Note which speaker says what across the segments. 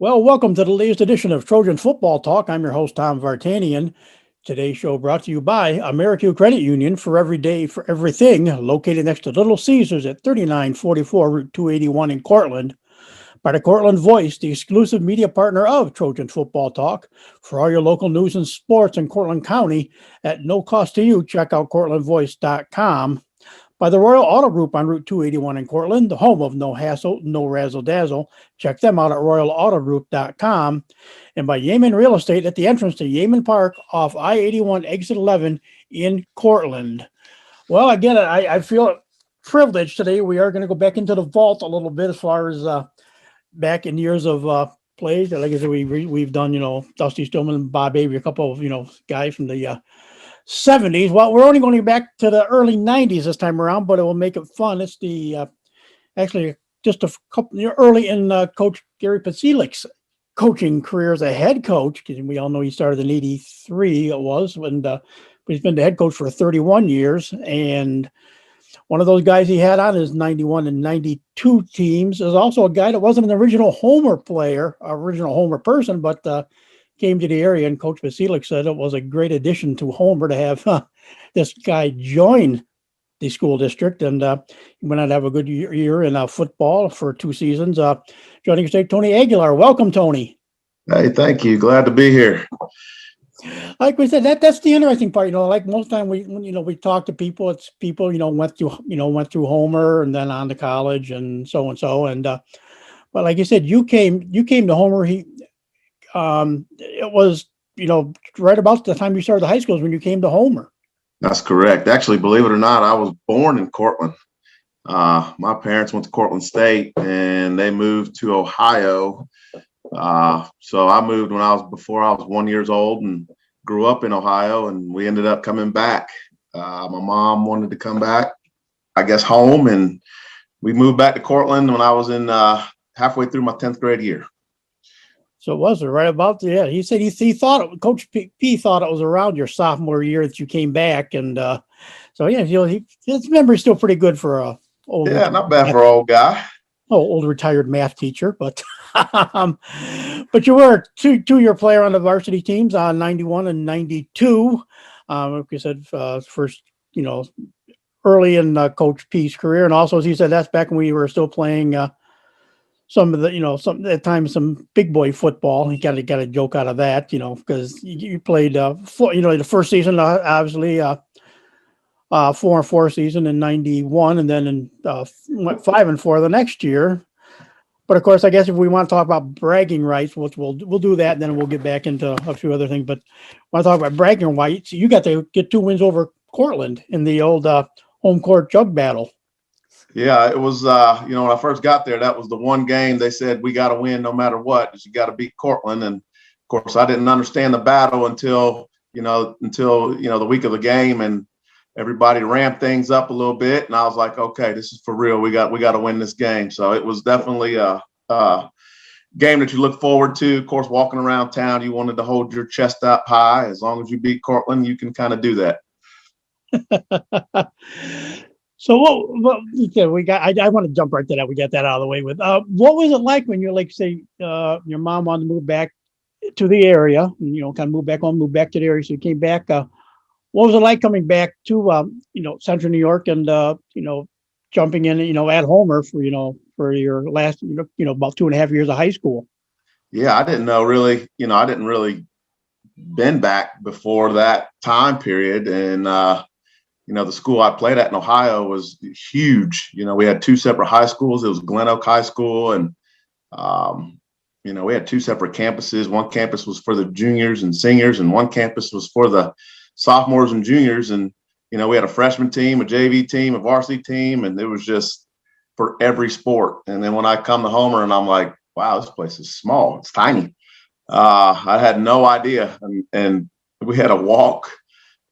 Speaker 1: Well, welcome to the latest edition of Trojan Football Talk. I'm your host, Tom Vartanian. Today's show brought to you by American Credit Union for every day, for everything, located next to Little Caesars at 3944 Route 281 in Cortland. By the Cortland Voice, the exclusive media partner of Trojan Football Talk. For all your local news and sports in Cortland County at no cost to you, check out cortlandvoice.com. By the Royal Auto Group on Route 281 in Cortland, the home of no hassle, no razzle dazzle. Check them out at royalautogroup.com. And by Yeaman Real Estate at the entrance to Yeaman Park off I-81 exit 11 in Cortland. Well, again, I feel privileged today. We are going to go back into the vault a little bit as far as back in years of plays. Like I said, we've done, Dusty Stillman, Bob Avery, a couple of, guys from the 70s. Well, we're only going back to the early 90s this time around, but it will make it fun. It's the actually just a couple early in Coach Gary Pasilik's coaching career as a head coach, because we all know he started in '83. It was, and but he's been the head coach for 31 years. And one of those guys he had on his 91 and 92 teams is also a guy that wasn't an original Homer player, original Homer person, but came to the area, and Coach Vasilik said it was a great addition to Homer to have this guy join the school district, and he went on to have a good year in football for 2 seasons. Joining us today, Tony Aguilar. Welcome, Tony.
Speaker 2: Hey, thank you. Glad to be here.
Speaker 1: Like we said, that's the interesting part. Like most time we talk to people, it's people went through Homer and then on to college and so and so. And but like you said, you came to Homer. It was, right about the time you started the high schools when you came to Homer.
Speaker 2: That's correct. Actually, believe it or not, I was born in Cortland. My parents went to Cortland State and they moved to Ohio. So I moved before I was 1 year old and grew up in Ohio, and we ended up coming back. My mom wanted to come back, I guess, home, and we moved back to Cortland when I was in halfway through my 10th grade year.
Speaker 1: So it was right about he said he thought Coach P thought it was around your sophomore year that you came back, and so his memory's still pretty good for a old.
Speaker 2: Yeah, not bad for an old guy.
Speaker 1: Old retired math teacher, but but you were a two-year player on the varsity teams on 91 and 92. Like you said, first early in Coach P's career, and also as you said, that's back when we were still playing. Some of the, some at times some big boy football. You got a joke out of that, because you played, the first season, obviously, 4-4 season in 91, and then went 5-4 the next year. But of course, I guess if we want to talk about bragging rights, which we'll do that, and then we'll get back into a few other things. But when I talk about bragging rights, you got to get 2 wins over Cortland in the old home court jug battle.
Speaker 2: Yeah, it was, when I first got there, that was the one game they said we got to win no matter what. You got to beat Cortland. And, of course, I didn't understand the battle until the week of the game, and everybody ramped things up a little bit. And I was like, okay, this is for real. We got to win this game. So it was definitely a game that you look forward to. Of course, walking around town, you wanted to hold your chest up high. As long as you beat Cortland, you can kind of do that.
Speaker 1: So we got. I want to jump right to that. We got that out of the way with. What was it like when you're say your mom wanted to move back to the area, and kind of move back home, move back to the area, so you came back. What was it like coming back to Central New York and jumping in at Homer for your last about 2.5 years of high school?
Speaker 2: Yeah, I didn't know really. I didn't really been back before that time period, and the school I played at in Ohio was huge. We had 2 separate high schools. It was Glen Oak High School, and we had 2 separate campuses. One campus was for the juniors and seniors, and one campus was for the sophomores and juniors. And we had a freshman team, a JV team, a varsity team, and it was just for every sport. And then when I come to Homer, and I'm like, wow, this place is small. It's tiny. I had no idea, and we had a walk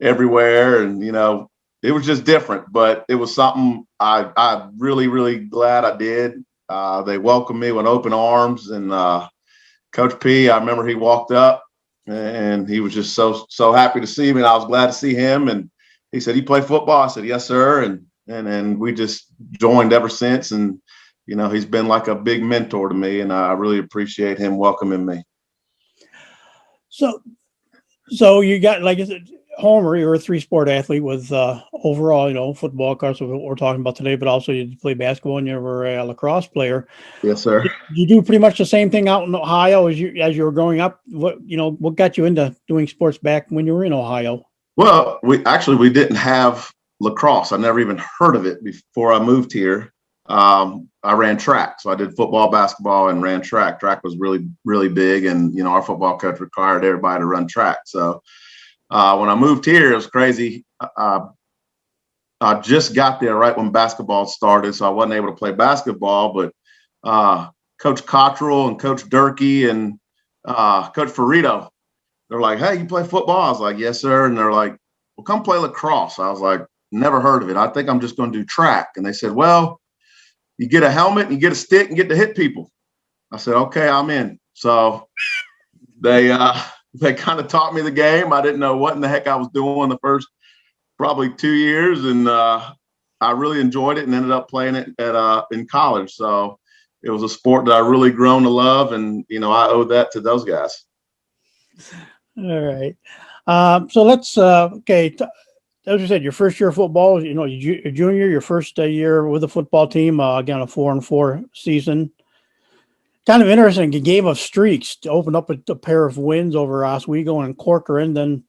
Speaker 2: everywhere, and it was just different, but it was something I really, really glad I did. They welcomed me with open arms, and Coach P, I remember he walked up and he was just so happy to see me, and I was glad to see him. And he said, "You play football?" I said, "Yes, sir." And we just joined ever since. And he's been like a big mentor to me, and I really appreciate him welcoming me.
Speaker 1: So you got, like I said, Homer, you're a three-sport athlete with overall, football, of course, what we're talking about today, but also you play basketball and you were a lacrosse player.
Speaker 2: Yes, sir.
Speaker 1: You do pretty much the same thing out in Ohio as you were growing up. What got you into doing sports back when you were in Ohio?
Speaker 2: Well, we didn't have lacrosse. I never even heard of it before I moved here. I ran track, so I did football, basketball, and ran track. Track was really, really big, and our football coach required everybody to run track. So when I moved here, it was crazy. I just got there right when basketball started, so I wasn't able to play basketball. But Coach Cottrell and Coach Durkee and Coach Ferrito, they're like, "Hey, you play football?" I was like, "Yes, sir." And they're like, "Well, come play lacrosse." I was like, "Never heard of it. I think I'm just going to do track." And they said, "Well, you get a helmet and you get a stick and get to hit people." I said, "Okay, I'm in." So they kind of taught me the game. I didn't know what in the heck I was doing the first probably 2 years, and I really enjoyed it and ended up playing it in college. So it was a sport that I really grown to love, and I owe that to those guys.
Speaker 1: All right. So let's okay. As you said, your first year of football, your junior, your first year with the football team, again, a 4-4 season. Kind of interesting, a game of streaks to open up a pair of wins over Oswego and Corcoran, then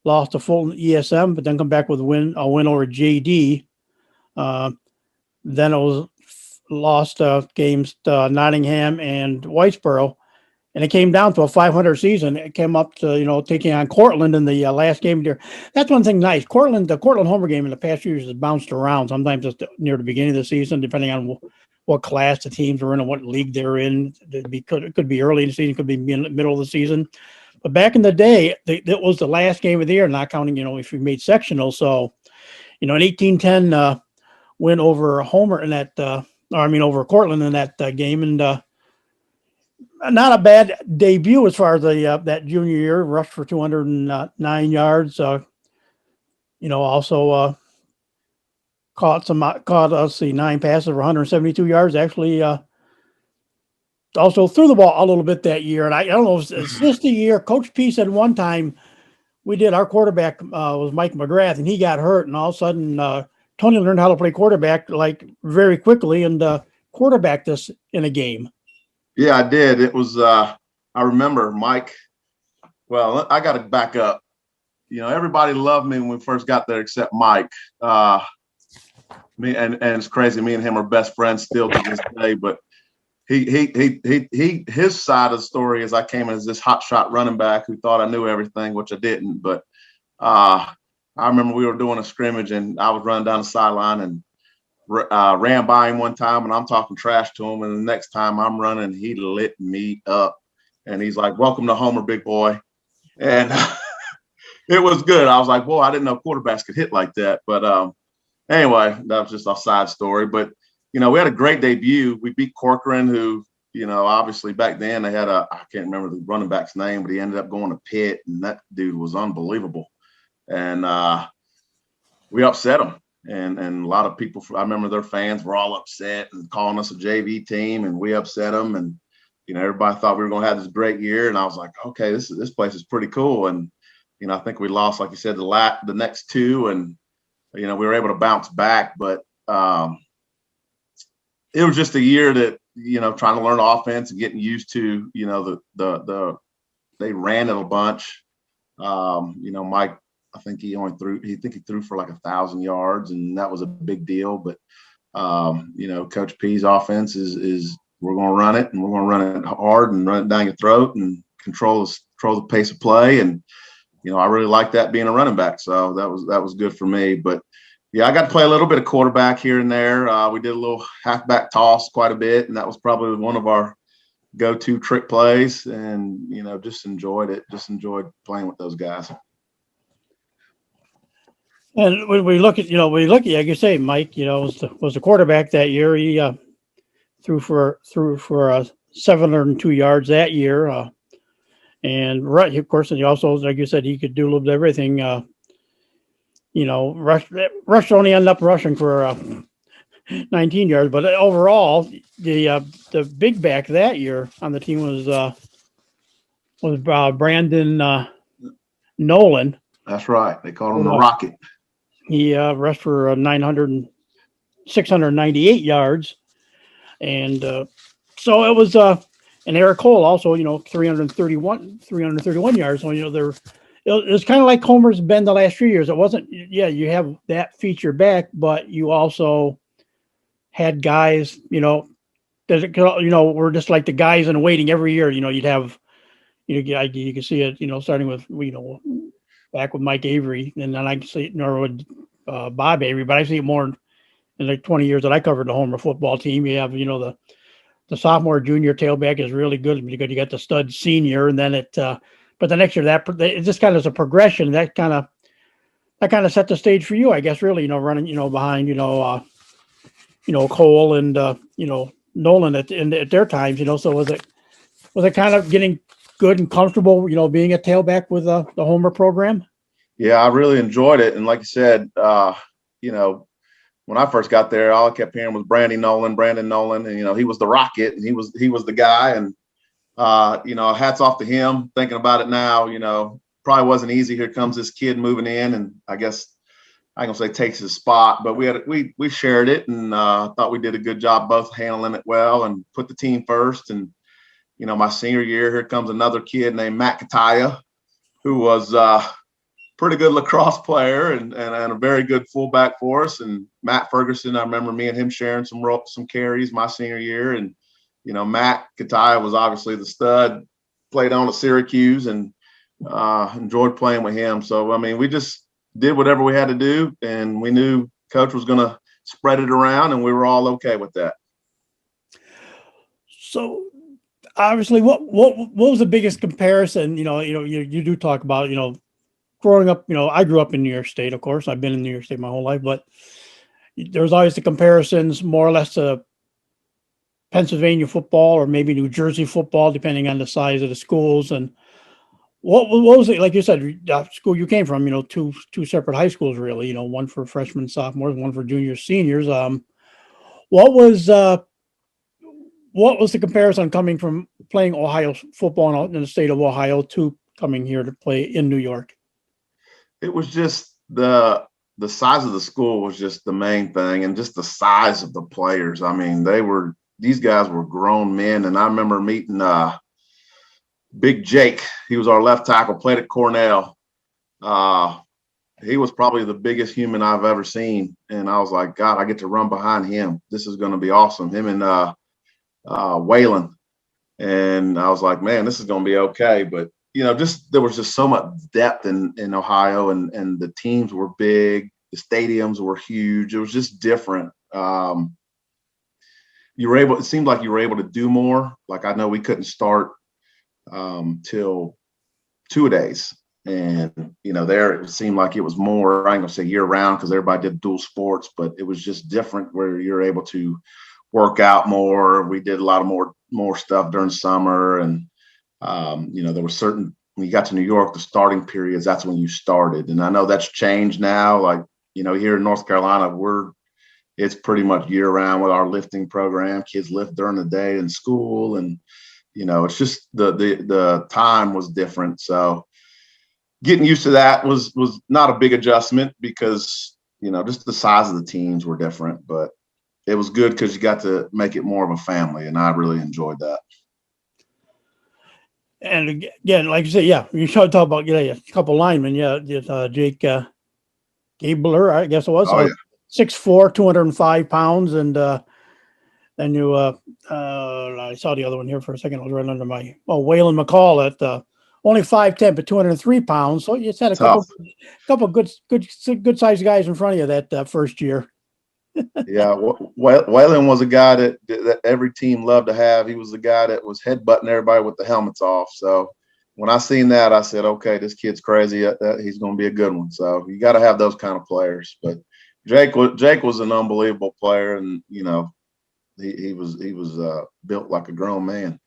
Speaker 1: lost to Fulton ESM, but then come back with a win over JD. Then it was lost games to Nottingham and Whitesboro. And it came down to a 500 season. It came up to, taking on Cortland in the last game there. That's one thing nice. The Cortland Homer game in the past few years has bounced around. Sometimes it's near the beginning of the season, depending on what class the teams are in and what league they're in. It could be early in the season, could be middle of the season. But back in the day, it was the last game of the year, not counting, if you made sectional. So, an 18-10 win over Homer in that, over Cortland in that game. And, not a bad debut as far as that junior year. Rushed for 209 yards. Also caught 9 passes for 172 yards. Actually, also threw the ball a little bit that year. And I don't know, is this the year Coach P said one time our quarterback was Mike McGrath, and he got hurt, and all of a sudden Tony learned how to play quarterback like very quickly and quarterbacked us in a game.
Speaker 2: Yeah, I did. It was, I remember Mike. Well, I got to back up. Everybody loved me when we first got there except Mike. Me and it's crazy. Me and him are best friends still to this day. But his side of the story is I came in as this hotshot running back who thought I knew everything, which I didn't. But I remember we were doing a scrimmage and I was running down the sideline and ran by him one time, and I'm talking trash to him. And the next time I'm running, he lit me up. And he's like, "Welcome to Homer, big boy." And it was good. I was like, "Boy, I didn't know quarterbacks could hit like that." But anyway, that was just a side story. But, we had a great debut. We beat Corcoran, who, obviously back then they had I can't remember the running back's name, but he ended up going to Pitt, and that dude was unbelievable. And we upset him. And a lot of people, I remember their fans were all upset and calling us a JV team, and we upset them. And, everybody thought we were going to have this great year. And I was like, okay, this place is pretty cool. And, I think we lost, like you said, the next two, and, we were able to bounce back. But it was just a year that, trying to learn offense and getting used to, they ran it a bunch. Mike, I think he threw for like 1,000 yards, and that was a big deal. But Coach P's offense is we're going to run it, and we're going to run it hard and run it down your throat and control the pace of play. And I really liked that being a running back, so that was good for me. But yeah, I got to play a little bit of quarterback here and there. We did a little halfback toss quite a bit, and that was probably one of our go-to trick plays. And just enjoyed it. Just enjoyed playing with those guys.
Speaker 1: And when we look at, like you say, Mike, was the quarterback that year. He threw for 702 yards that year. And right, of course, and he also, like you said, he could do a little bit of everything. Rush only ended up rushing for 19 yards. But overall, the big back that year on the team was Brandon Nolan.
Speaker 2: That's right. They called him the
Speaker 1: Who,
Speaker 2: Rocket.
Speaker 1: he rushed for 698 yards. And so it was, and Eric Cole also, 331 yards. So, it was kind of like Homer's been the last few years. It wasn't, yeah, you have that feature back, but you also had guys, were just like the guys in waiting every year. You'd have, you can see it, starting with, back with Mike Avery, and then I can see it, nor with Bob Avery, but I see it more in the 20 years that I covered the Homer football team. You have, the sophomore, junior tailback is really good because you got the stud senior, and then but the next year it just kind of is a progression that kind of set the stage for you, I guess, really, running, behind, Cole and, Nolan at their times, so was it kind of getting good and comfortable, being a tailback with the Homer program?
Speaker 2: Yeah, I really enjoyed it. And like you said, when I first got there, all I kept hearing was Brandon Nolan, and he was the Rocket, and he was the guy. And hats off to him. Thinking about it now, probably wasn't easy. Here comes this kid moving in, and I guess I ain't gonna say takes his spot, but we shared it, and thought we did a good job both handling it well and put the team first. And my senior year, here comes another kid named Matt Kataya, who was pretty good lacrosse player and a very good fullback for us. And Matt Ferguson, I remember me and him sharing some carries my senior year. And Matt Kataya was obviously the stud, played on at Syracuse, and enjoyed playing with him. So I mean, we just did whatever we had to do, and we knew Coach was going to spread it around, and we were all okay with that.
Speaker 1: So obviously, what was the biggest comparison? You do talk about growing up. I grew up in New York State, of course. I've been in New York State my whole life, but there's always the comparisons, more or less, to Pennsylvania football or maybe New Jersey football, depending on the size of the schools. And what was it, like you said, school you came from? Two separate high schools, really. One for freshmen, sophomores, one for juniors, seniors. What was the comparison coming from playing Ohio football in the state of Ohio to coming here to play in New York?
Speaker 2: It was just the size of the school was just the main thing, and just the size of the players. I mean, these guys were grown men, and I remember meeting Big Jake. He was our left tackle, played at Cornell. He was probably the biggest human I've ever seen, and I was like, God, I get to run behind him. This is going to be awesome. Him and Waylon, and I was like, man, this is going to be okay. But there was just so much depth in Ohio, and the teams were big, the stadiums were huge. It was just different. It seemed like you were able to do more. Like, I know we couldn't start till 2 days, and there it seemed like it was more, I ain't gonna say year round because everybody did dual sports, but it was just different where you're able to work out more. We did a lot of more stuff during summer, and there were certain, when you got to New York, the starting periods, that's when you started. And I know that's changed now. Like, here in North Carolina, it's pretty much year round with our lifting program. Kids lift during the day in school, and it's just the time was different. So getting used to that was not a big adjustment because just the size of the teams were different, but it was good because you got to make it more of a family, and I really enjoyed that.
Speaker 1: And again, like you said, yeah, you talk about a couple linemen, Jake Gabler, I guess it was.
Speaker 2: Oh, yeah.
Speaker 1: 6'4", 205 pounds, and then I saw the other one here for a second. It was right under my Waylon McCall at only 5'10", but 203 pounds. So you just had a couple good sized guys in front of you that first year.
Speaker 2: Yeah, Waylon was a guy that every team loved to have. He was the guy that was headbutting everybody with the helmets off. So when I seen that, I said, okay, this kid's crazy. He's going to be a good one. So you got to have those kind of players. But Jake was an unbelievable player, and he was built like a grown man.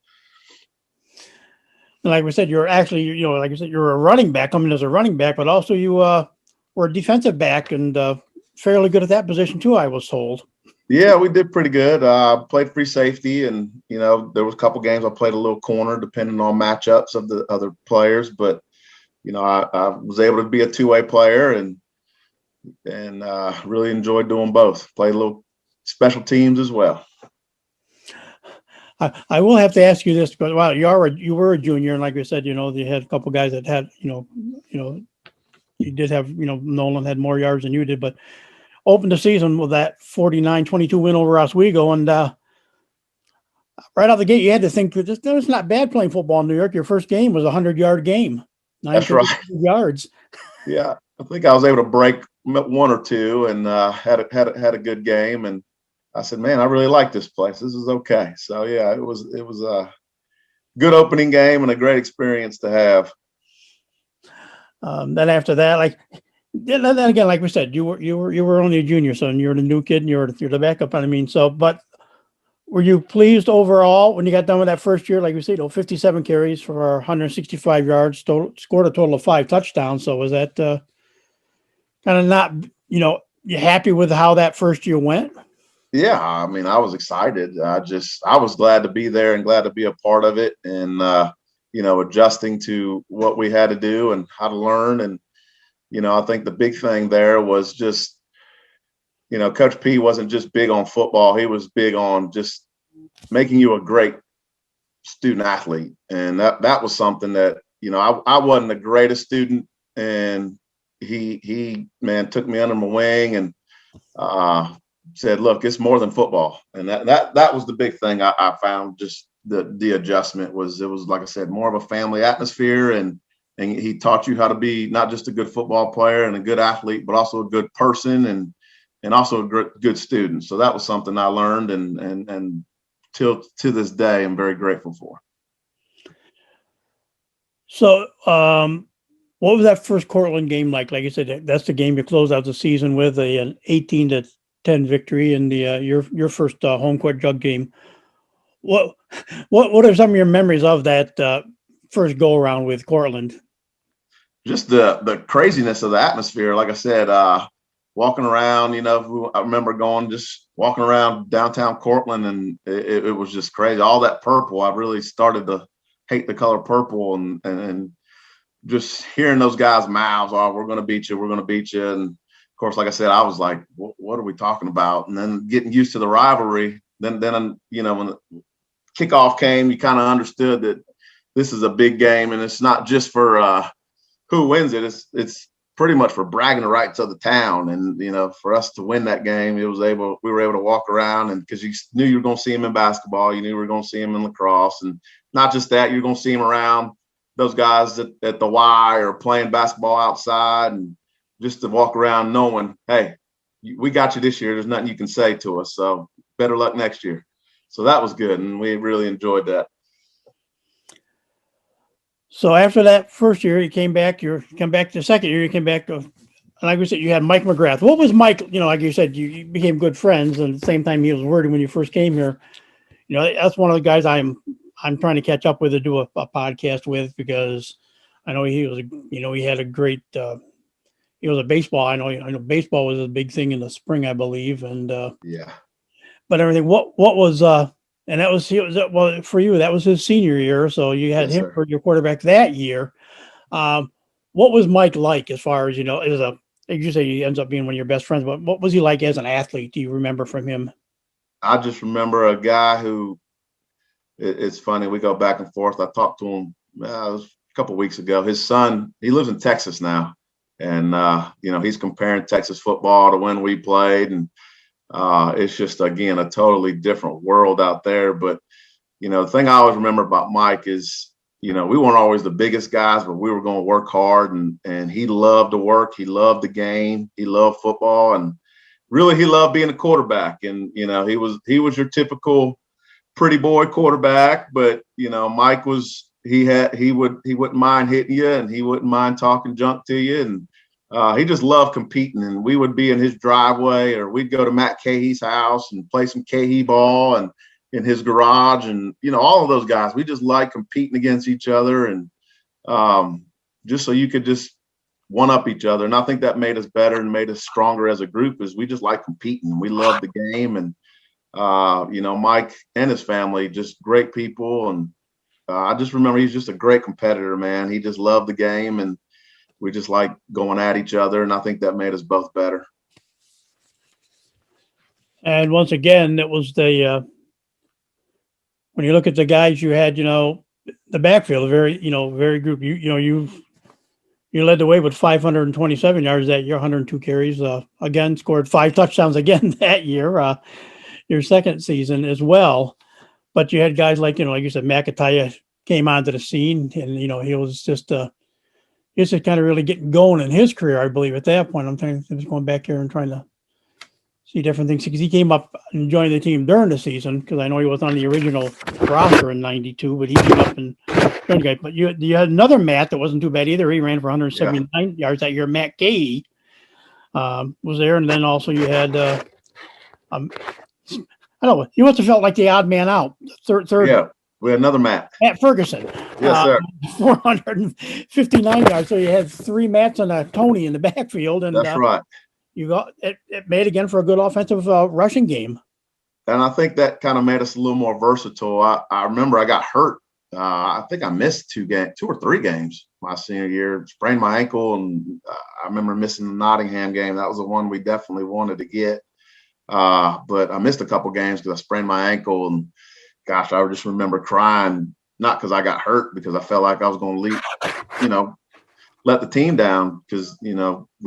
Speaker 1: And like we said, you're actually, like I said, you're a running back, coming as a running back, but also you were a defensive back, and fairly good at that position too, I was told.
Speaker 2: Yeah, we did pretty good. Played free safety, and there was a couple games I played a little corner, depending on matchups of the other players. But I was able to be a two-way player, and really enjoyed doing both. Played a little special teams as well.
Speaker 1: I will have to ask you this, because you were a junior, and like I said, you had a couple guys that had, you did have, Nolan had more yards than you did, but opened the season with that 49-22 win over Oswego, and right out of the gate, you had to think that it's not bad playing football in New York. Your first game was a 100-yard game,
Speaker 2: That's right.
Speaker 1: yards.
Speaker 2: Yeah, I think I was able to break one or two, and had a good game. And I said, man, I really like this place. This is okay. So yeah, it was a good opening game and a great experience to have.
Speaker 1: Then after that, then again, like we said, you were only a junior, so you're the new kid, and you're the backup. But were you pleased overall when you got done with that first year? Like we said, 57 carries for 165 yards, scored a total of 5 touchdowns. So was that kind of not, you happy with how that first year went?
Speaker 2: Yeah, I mean, I was excited. I was glad to be there and glad to be a part of it, and adjusting to what we had to do and how to learn. And I think the big thing there was just, Coach P wasn't just big on football; he was big on just making you a great student athlete, and that was something that I wasn't the greatest student, and he man took me under my wing and said, look, it's more than football. And that was the big thing I found. Just the adjustment was, it was, like I said, more of a family atmosphere, and he taught you how to be not just a good football player and a good athlete, but also a good person and also a good student. So that was something I learned, and till to this day I'm very grateful for.
Speaker 1: So what was that first Cortland game like? Like you said, that's the game you closed out the season with an 18-10 victory in the your first home court jug game. What are some of your memories of that first go around with Cortland?
Speaker 2: Just the craziness of the atmosphere. Like I said, walking around, I remember just walking around downtown Cortland, and it was just crazy. All that purple, I really started to hate the color purple, and just hearing those guys' mouths, oh, we're going to beat you, we're going to beat you. And of course, like I said, I was like, what are we talking about? And then getting used to the rivalry, then when the kickoff came, you kind of understood that this is a big game, and it's not just for who wins it. It's pretty much for bragging rights of the town. And for us to win that game, we were able to walk around, and because you knew you were going to see him in basketball, you knew we were going to see him in lacrosse, and not just that, you're going to see him around those guys at the Y or playing basketball outside, and just to walk around knowing, hey, we got you this year. There's nothing you can say to us. So better luck next year. So that was good, and we really enjoyed that.
Speaker 1: So after that first year, you came back. You come back the second year. You came back to, like we said, you had Mike McGrath. What was Mike? Like you said, you became good friends, and at the same time, he was wordy when you first came here. That's one of the guys I'm trying to catch up with to do a podcast with, because I know he was, he had a great. He was a baseball. I know baseball was a big thing in the spring, I believe, and
Speaker 2: yeah.
Speaker 1: But everything. What was and that was well for you. That was his senior year, so you had him for your quarterback that year. What was Mike like, as far as as a, like you say, he ends up being one of your best friends, but what was he like as an athlete? Do you remember from him?
Speaker 2: I just remember a guy who, it's funny, we go back and forth. I talked to him it was a couple of weeks ago. His son, he lives in Texas now, and he's comparing Texas football to when we played, and it's just, again, a totally different world out there. But the thing I always remember about Mike is, we weren't always the biggest guys, but we were going to work hard, and he loved to work. He loved the game. He loved football, and really he loved being a quarterback. And he was your typical pretty boy quarterback, but Mike was, he wouldn't mind hitting you, and he wouldn't mind talking junk to you, and he just loved competing. And we would be in his driveway, or we'd go to Matt Cahey's house and play some Cahey ball, and in his garage, and all of those guys, we just like competing against each other, and just so you could just one up each other. And I think that made us better and made us stronger as a group, is we just like competing. We love the game. And, Mike and his family, just great people. And I just remember he's just a great competitor, man. He just loved the game, and we just like going at each other. And I think that made us both better.
Speaker 1: And once again, it was when you look at the guys you had, the backfield, very group. You led the way with 527 yards that year, 102 carries. Again, scored 5 touchdowns again that year, your second season as well. But you had guys like you said, McIntyre came onto the scene, and he was just kind of really getting going in his career, I believe, at that point. I'm thinking he was going back here and trying to see different things, because he came up and joined the team during the season, because I know he was on the original roster in '92, but he came up and joined the guy. But you had another Matt that wasn't too bad either. He ran for 179 yards that year. Matt Gay was there, and then also you had I don't know. He must have felt like the odd man out. Third.
Speaker 2: Yeah, we had another Matt
Speaker 1: Ferguson.
Speaker 2: Yes, sir.
Speaker 1: 459 yards. So you had 3 Matts and a Tony in the backfield, and
Speaker 2: that's right.
Speaker 1: You got it made again for a good offensive rushing game.
Speaker 2: And I think that kind of made us a little more versatile. I remember I got hurt. I think I missed 2 or 3 games my senior year, sprained my ankle. And I remember missing the Nottingham game. That was the one we definitely wanted to get. But I missed a couple games because I sprained my ankle. And gosh, I just remember crying, not because I got hurt, because I felt like I was going to leave, let the team down, because we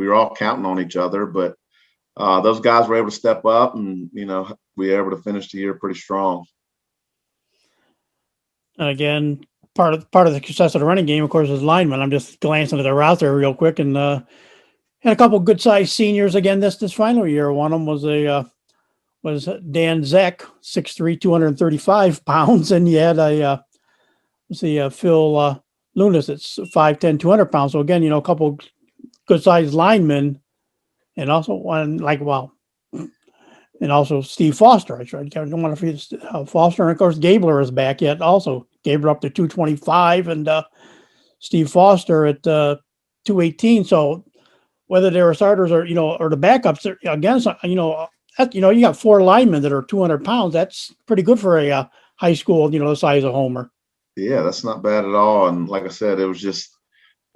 Speaker 2: were all counting on each other. But those guys were able to step up, and we were able to finish the year pretty strong.
Speaker 1: And again, part of the success of the running game, of course, is linemen. I'm just glancing at the roster real quick, and had a couple good sized seniors again this final year. One of them was Dan Zeck, 6'3", 235 pounds, and you had Phil Lunas, it's 5'10", 200 pounds. So again, a couple good sized linemen, and also one and also Steve Foster. I don't want to forget Foster, and of course Gabler is back yet. Also, Gabler up to 225, and Steve Foster at 218. So whether they were starters or or the backups, again, you got 4 linemen that are 200 pounds. That's pretty good for a high school, the size of Homer.
Speaker 2: Yeah, that's not bad at all. And like I said, it was just,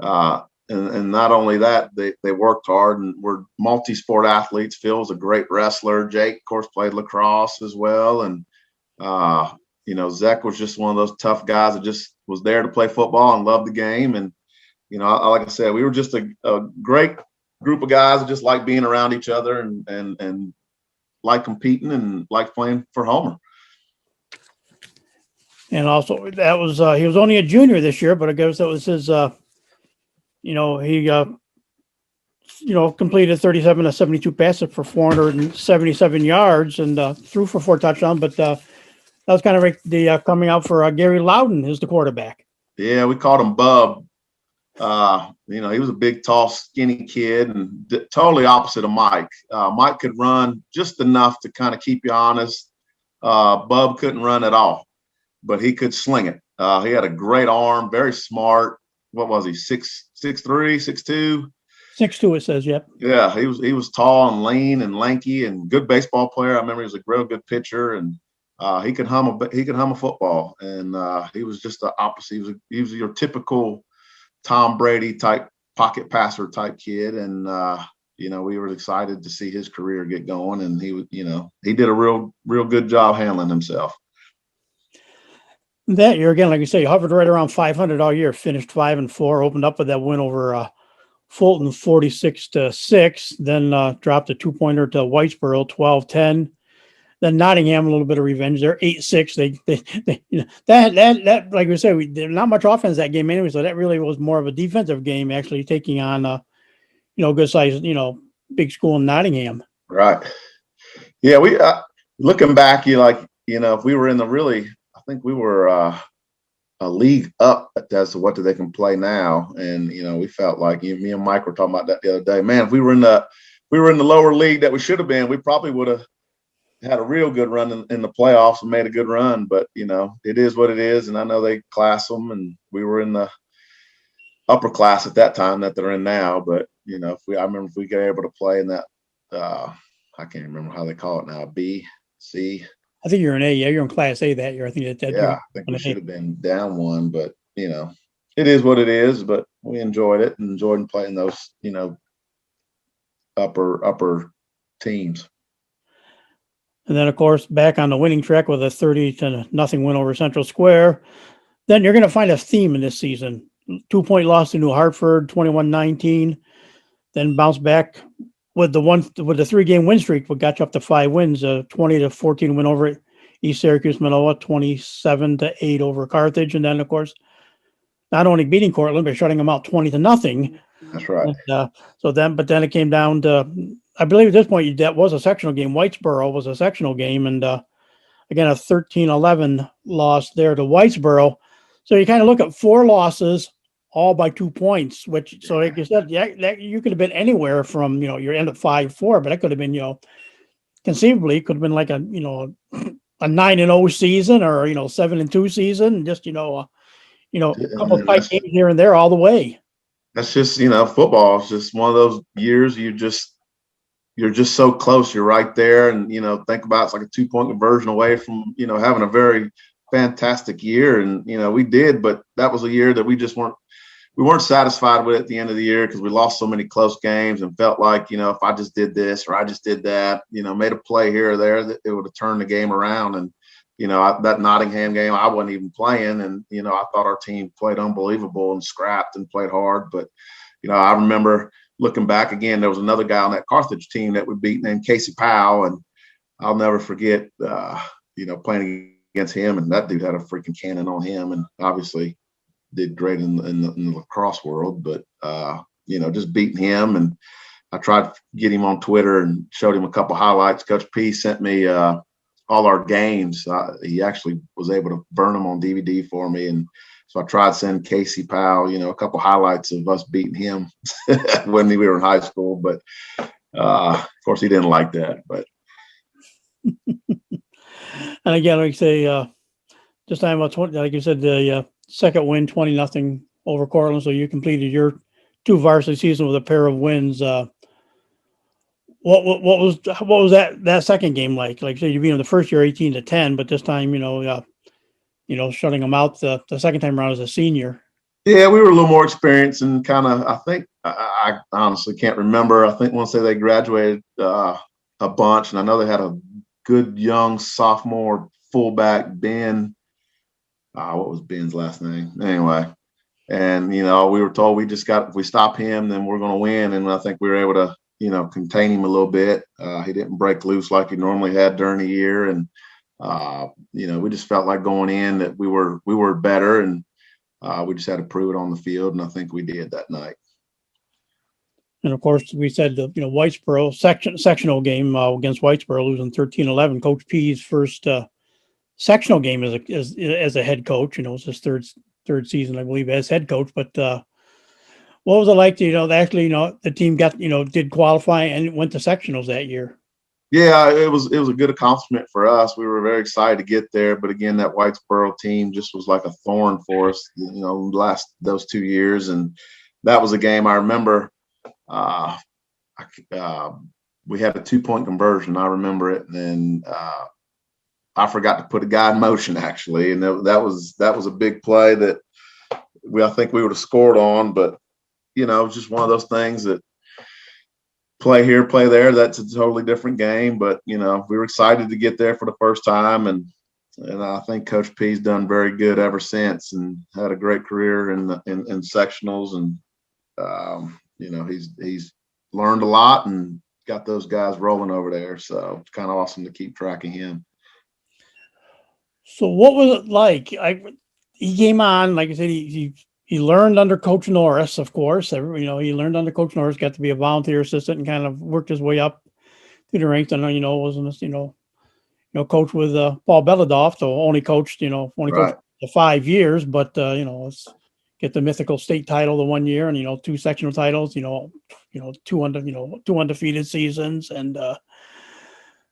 Speaker 2: and not only that, they worked hard and were multi-sport athletes. Phil's a great wrestler. Jake, of course, played lacrosse as well. And, Zach was just one of those tough guys that just was there to play football and loved the game. And, like I said, we were just a great group of guys that just like being around each other and like competing and like playing for Homer.
Speaker 1: And also, that was he was only a junior this year, but I guess that was his. He completed 37 of 72 passes for 477 yards and threw for 4 touchdowns. But that was kind of like the coming out for Gary Loudon as the quarterback.
Speaker 2: Yeah, we called him Bub. He was a big, tall, skinny kid, and totally opposite of Mike. Mike could run just enough to kind of keep you honest. Bub couldn't run at all, but he could sling it. He had a great arm, very smart. What was he? 6'3", 6'2"?
Speaker 1: 6'2", it says, yep.
Speaker 2: Yeah, he was tall and lean and lanky and good baseball player. I remember he was a real good pitcher, and he could hum a football. And he was just the opposite. He was your typical Tom Brady type pocket passer type kid. And we were excited to see his career get going. And he did a real good job handling himself.
Speaker 1: That year, again, like you say, he hovered right around 500 all year, finished 5-4, opened up with that win over Fulton 46-6, then dropped a 2-pointer to Whitesboro 12-10. Then Nottingham, a little bit of revenge there, 8-6. That like we said, not much offense that game anyway, so that really was more of a defensive game, actually taking on good size, big school in Nottingham.
Speaker 2: Right. Yeah, we looking back, if we were in I think we were a league up as to what they can play now. And, we felt like me and Mike were talking about that the other day, man, if we were in the lower league that we should have been, we probably would have had a real good run in the playoffs and made a good run. But, it is what it is. And I know they class them, and we were in the upper class at that time that they're in now. But I remember if we get able to play in that, I can't remember how they call it now, B, C.
Speaker 1: I think you're an A. Yeah, you're in Class A that year. I think that
Speaker 2: Yeah,
Speaker 1: you're
Speaker 2: I think
Speaker 1: an
Speaker 2: we
Speaker 1: A.
Speaker 2: should have been down one, but it is what it is. But we enjoyed it and enjoyed playing those, upper teams.
Speaker 1: And then, of course, back on the winning track with a 30-0 win over Central Square. Then you're going to find a theme in this season. 2-point loss to New Hartford, 21-19. Then bounce back with the 3-game win streak, what got you up to 5 wins. 20-14 win over East Syracuse Manoa, 27-8 over Carthage, and then of course not only beating Cortland but shutting them out 20-0.
Speaker 2: That's right.
Speaker 1: And, but then it came down to, I believe at this point that was a sectional game. Whitesboro was a sectional game, and again a 13-11 loss there to Whitesboro. So you kind of look at 4 losses, all by 2 points. Which, so like you said, that you could have been anywhere from your end at 5-4, but that could have been conceivably could have been like a 9-0 season, or 7-2 season, just a couple of tight games here and there all the way.
Speaker 2: That's just football. It's just one of those years you're just so close. You're right there, and think about it's like a 2-point conversion away from having a very fantastic year, and we did, but that was a year that we weren't satisfied with at the end of the year because we lost so many close games and felt like if I just did this or I just did that, made a play here or there, that it would have turned the game around. And that Nottingham game, I wasn't even playing, and I thought our team played unbelievable and scrapped and played hard. But I remember looking back again, there was another guy on that Carthage team that we beat named Casey Powell, and I'll never forget playing against him, and that dude had a freaking cannon on him, and obviously did great in the lacrosse world. But just beating him, and I tried to get him on Twitter and showed him a couple highlights. Coach P sent me all our games. He actually was able to burn them on DVD for me, and so I tried to send Casey Powell, a couple highlights of us beating him when we were in high school. But of course, he didn't like that. But
Speaker 1: and again, like I say, just time about 20, like you said, the second win, 20-0 over Cortland. So you completed your 2 varsity seasons with a pair of wins. What was that second game like? Like say you beat them the first year 18-10, but this time shutting them out the second time around as a senior.
Speaker 2: Yeah, we were a little more experienced, and kind of I think I honestly can't remember. I think once they graduated a bunch, and I know they had a good young sophomore fullback, Ben. What was Ben's last name? Anyway, and we were told if we stop him, then we're going to win. And I think we were able to contain him a little bit. He didn't break loose like he normally had during the year, and we just felt like going in that we were better, and we just had to prove it on the field, and I think we did that night.
Speaker 1: And of course, we said the Whitesboro sectional game against Whitesboro, losing 13-11. Coach P's first sectional game as a head coach. It's his third season, I believe, as head coach. But what was it like to actually the team got did qualify and went to sectionals that year?
Speaker 2: Yeah, it was a good accomplishment for us. We were very excited to get there, but again, that Whitesboro team just was like a thorn for us, those 2 years, and that was a game I remember. We had a 2-point conversion. I remember it, and I forgot to put a guy in motion actually, and that was a big play that I think we would have scored on, but it was just one of those things that play here, play there. That's a totally different game, but we were excited to get there for the first time, and I think Coach P's done very good ever since, and had a great career in sectionals, and he's learned a lot and got those guys rolling over there. So it's kind of awesome to keep tracking him.
Speaker 1: So what was it like? He came on, like I said, he learned under Coach Norris, of course. He learned under Coach Norris, got to be a volunteer assistant, and kind of worked his way up through the ranks. I know, wasn't coach with Paul Beladoff, so only coached
Speaker 2: Right.
Speaker 1: Coached for 5 years, but let's get the mythical state title the 1 year, and 2 sectional titles, 2 undefeated seasons, and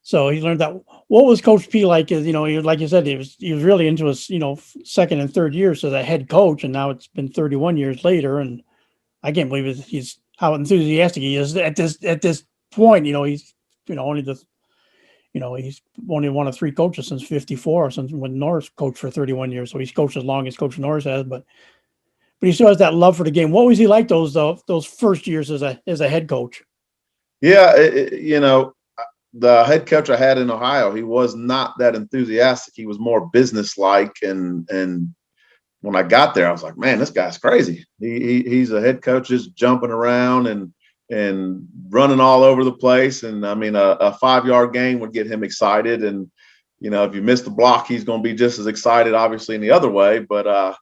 Speaker 1: So he learned that. What was Coach P like? Is like you said, he was really into his second and third years as a head coach, and now it's been 31 years later, and I can't believe he's how enthusiastic he is at this point. He's only the he's only one of three coaches since '54, since when Norris coached for 31 years. So he's coached as long as Coach Norris has, but he still has that love for the game. What was he like those first years as a head coach?
Speaker 2: Yeah, the head coach I had in Ohio, he was not that enthusiastic. He was more business-like, and when I got there, I was like, man, this guy's crazy. He's a head coach just jumping around and running all over the place. And I mean, a 5-yard gain would get him excited. And, if you miss the block, he's going to be just as excited, obviously, in the other way. But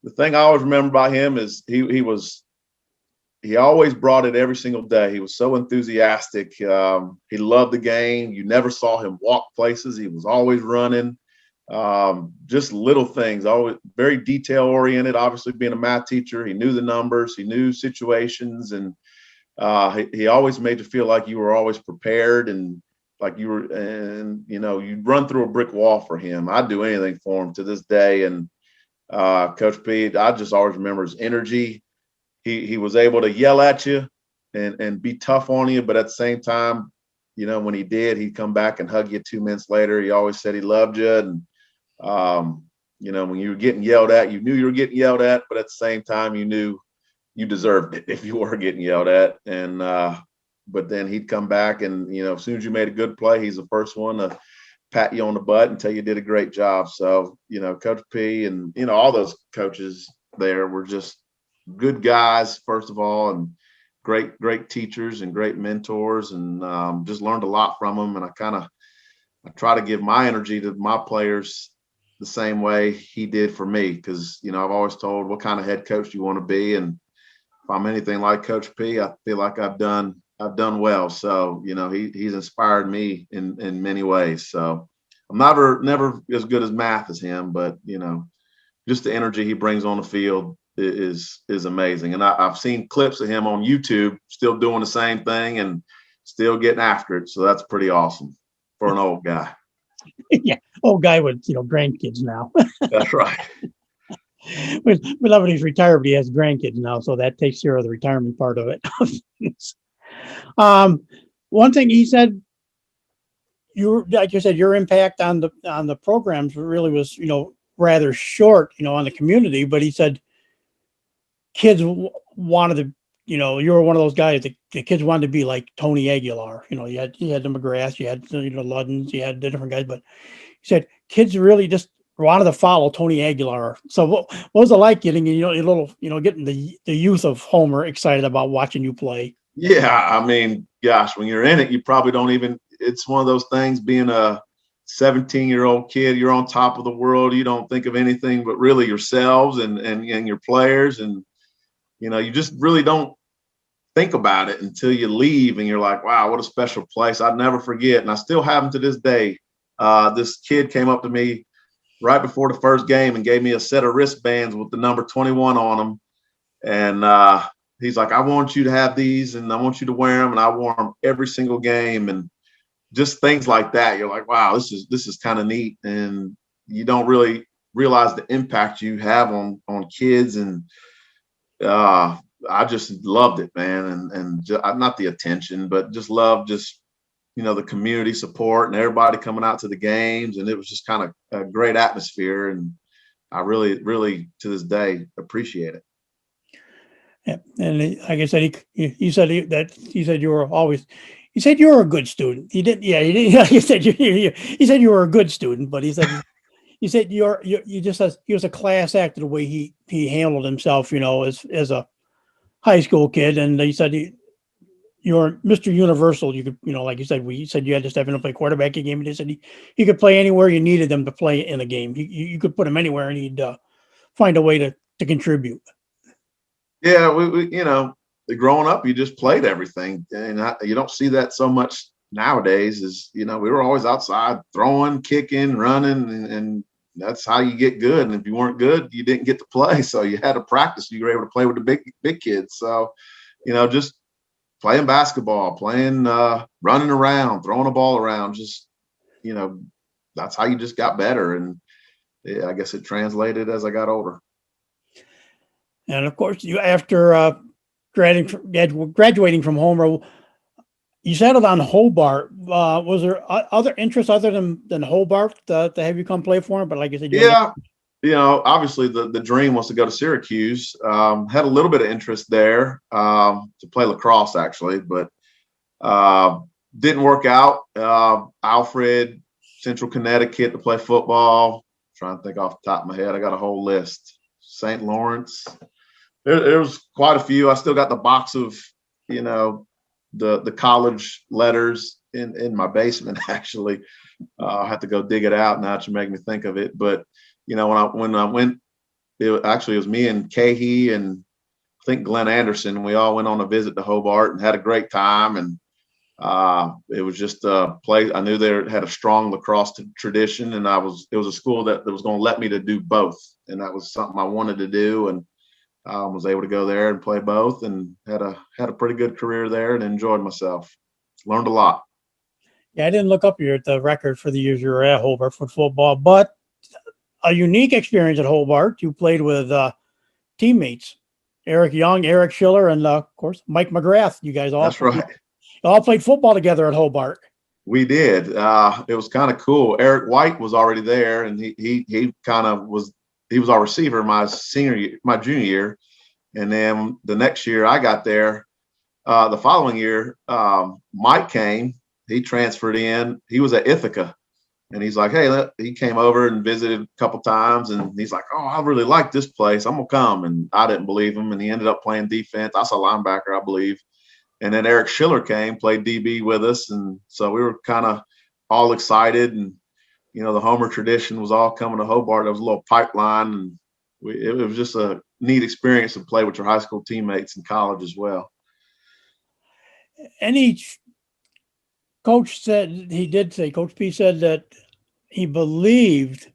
Speaker 2: the thing I always remember about him is he always brought it every single day. He was so enthusiastic. He loved the game. You never saw him walk places. He was always running. Just little things, always very detail oriented. Obviously, being a math teacher, he knew the numbers, he knew situations, and he always made you feel like you were always prepared and like you were, and you'd run through a brick wall for him. I'd do anything for him to this day. And Coach P, I just always remember his energy. He was able to yell at you and be tough on you, but at the same time, when he did, he'd come back and hug you 2 minutes later. He always said he loved you. And when you were getting yelled at, you knew you were getting yelled at, but at the same time, you knew you deserved it if you were getting yelled at. And but then he'd come back, and as soon as you made a good play, he's the first one to pat you on the butt and tell you did a great job. So Coach P and all those coaches there were just good guys, first of all, and great teachers and great mentors, and just learned a lot from them. And I try to give my energy to my players the same way he did for me, because I've always told, what kind of head coach do you want to be? And if I'm anything like Coach P, I feel like I've done well. So he's inspired me in many ways. So I'm never as good as math as him, but just the energy he brings on the field is amazing. And I've seen clips of him on YouTube still doing the same thing and still getting after it. So that's pretty awesome for an old guy.
Speaker 1: Yeah, old guy with grandkids now.
Speaker 2: That's right.
Speaker 1: We love when he's retired, but he has grandkids now, so that takes care of the retirement part of it. One thing he said, like you said, your impact on the programs really was rather short, on the community. But he said kids wanted to, you were one of those guys that the kids wanted to be like Tony Aguilar. You had the McGrath, you had Luddens, you had the different guys, but he said kids really just wanted to follow Tony Aguilar. So what was it like getting a little getting the youth of Homer excited about watching you play?
Speaker 2: Yeah, I mean, gosh, when you're in it, you probably don't even. It's one of those things. Being a 17-year-old kid, you're on top of the world. You don't think of anything but really yourselves and your players, and you just really don't think about it until you leave, and you're like, wow, what a special place. I'd never forget, and I still have them to this day. This kid came up to me right before the first game and gave me a set of wristbands with the number 21 on them. And he's like, I want you to have these and I want you to wear them. And I wore them every single game, and just things like that. You're like, wow, this is kind of neat. And you don't really realize the impact you have on kids. And I just loved it, man. And not the attention, but just love the community support and everybody coming out to the games. And it was just kind of a great atmosphere. And I really, really, to this day, appreciate it.
Speaker 1: Yeah. And like I said, he said he said you were always, he said you were a good student. He didn't, yeah, he didn't, he said he said you were a good student, but he said you just he was a class act the way he handled himself, as a high school kid. And he said you're Mr. Universal. You could, like you said, we said you had to step in and play quarterback in a game. And he said he could play anywhere you needed them to play in a game. You could put him anywhere and he'd find a way to contribute.
Speaker 2: Yeah, we growing up, you just played everything, and you don't see that so much nowadays. We were always outside throwing, kicking, running, and that's how you get good. And if you weren't good, you didn't get to play. So you had to practice. You were able to play with the big kids. So, just playing basketball, playing, running around, throwing a ball around, just, that's how you just got better. And yeah, I guess it translated as I got older.
Speaker 1: And of course, you after graduating from Homer, you settled on Hobart. Was there other interests other than Hobart to have you come play for him? But like I said,
Speaker 2: Yeah. Obviously the dream was to go to Syracuse. Had a little bit of interest there to play lacrosse, actually, but didn't work out. Alfred, Central Connecticut to play football. Trying to think off the top of my head. I got a whole list. St. Lawrence. There was quite a few. I still got the box of, the college letters in my basement, actually. I had to go dig it out now to make me think of it. But, when I went, it was me and Cahey and I think Glenn Anderson. We all went on a visit to Hobart and had a great time. And it was just a place. I knew they had a strong lacrosse tradition, and it was a school that was going to let me to do both. And that was something I wanted to do. And was able to go there and play both, and had a pretty good career there and enjoyed myself. Learned a lot.
Speaker 1: Yeah, I didn't look up the record for the years you were at Hobart for football, but a unique experience at Hobart. You played with teammates, Eric Young, Eric Schiller, and of course Mike McGrath. You guys
Speaker 2: That's right.
Speaker 1: All played football together at Hobart.
Speaker 2: We did. It was kind of cool. Eric White was already there, and he kind of was. He was our receiver my junior year, and then the next year I got there. The following year, Mike came. He transferred in. He was at Ithaca, and he's like, "Hey," he came over and visited a couple times, and he's like, "Oh, I really like this place. I'm gonna come." And I didn't believe him, and he ended up playing defense. I saw linebacker, I believe. And then Eric Schiller came, played DB with us, and so we were kind of all excited. And the Homer tradition was all coming to Hobart. There was a little pipeline, and it was just a neat experience to play with your high school teammates in college as well.
Speaker 1: Any coach Coach P said that he believed